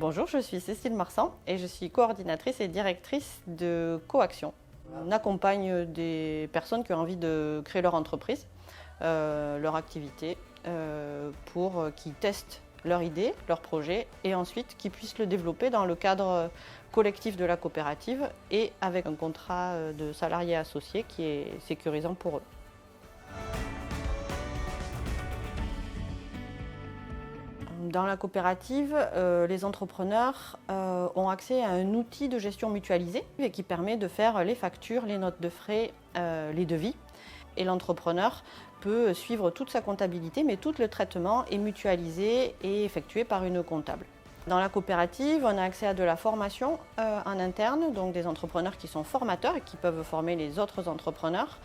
Bonjour, je suis Cécile Marsan et je suis coordinatrice et directrice de Coaction. On accompagne des personnes qui ont envie de créer leur entreprise, leur activité, pour qu'ils testent leur idée, leur projet et ensuite qu'ils puissent le développer dans le cadre collectif de la coopérative et avec un contrat de salarié associé qui est sécurisant pour eux. Dans la coopérative, les entrepreneurs ont accès à un outil de gestion mutualisée et qui permet de faire les factures, les notes de frais, les devis. Et l'entrepreneur peut suivre toute sa comptabilité, mais tout le traitement est mutualisé et effectué par une comptable. Dans la coopérative, on a accès à de la formation en interne, donc des entrepreneurs qui sont formateurs et qui peuvent former les autres entrepreneurs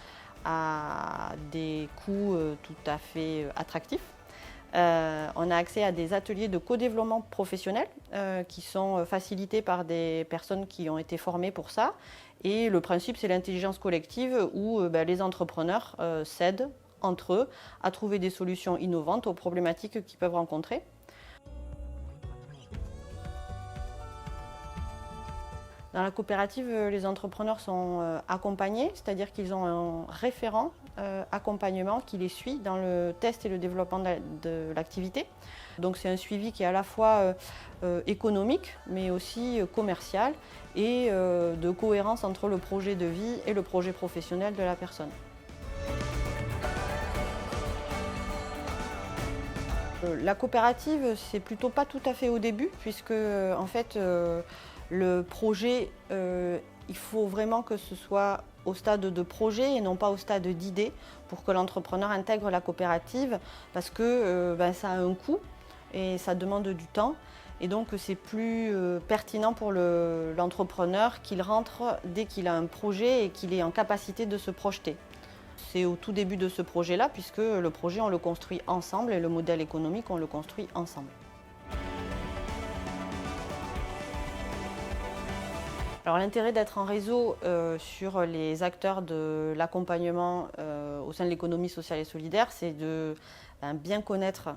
à des coûts tout à fait attractifs. On a accès à des ateliers de co-développement professionnel qui sont facilités par des personnes qui ont été formées pour ça. Et le principe, c'est l'intelligence collective où les entrepreneurs s'aident entre eux à trouver des solutions innovantes aux problématiques qu'ils peuvent rencontrer. Dans la coopérative, les entrepreneurs sont accompagnés, c'est-à-dire qu'ils ont un référent accompagnement qui les suit dans le test et le développement de l'activité. Donc c'est un suivi qui est à la fois économique, mais aussi commercial et de cohérence entre le projet de vie et le projet professionnel de la personne. La coopérative, c'est plutôt pas tout à fait au début, puisque en fait, le projet, il faut vraiment que ce soit au stade de projet et non pas au stade d'idée pour que l'entrepreneur intègre la coopérative, parce que ça a un coût et ça demande du temps. Et donc c'est plus pertinent pour l'entrepreneur qu'il rentre dès qu'il a un projet et qu'il est en capacité de se projeter. C'est au tout début de ce projet-là, puisque le projet, on le construit ensemble et le modèle économique, on le construit ensemble. Alors l'intérêt d'être en réseau sur les acteurs de l'accompagnement au sein de l'économie sociale et solidaire, c'est de bien connaître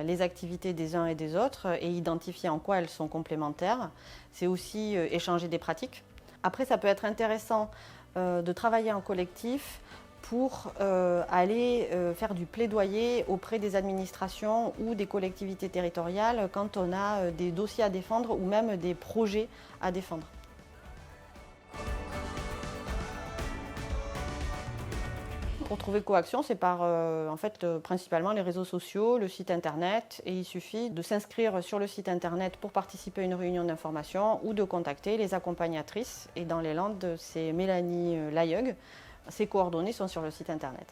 les activités des uns et des autres et identifier en quoi elles sont complémentaires. C'est aussi échanger des pratiques. Après, ça peut être intéressant de travailler en collectif pour aller faire du plaidoyer auprès des administrations ou des collectivités territoriales quand on a des dossiers à défendre ou même des projets à défendre. Pour trouver Coaction, c'est par principalement les réseaux sociaux, le site internet, et il suffit de s'inscrire sur le site internet pour participer à une réunion d'information ou de contacter les accompagnatrices. Et dans les Landes, c'est Mélanie Layeug. Ses coordonnées sont sur le site internet.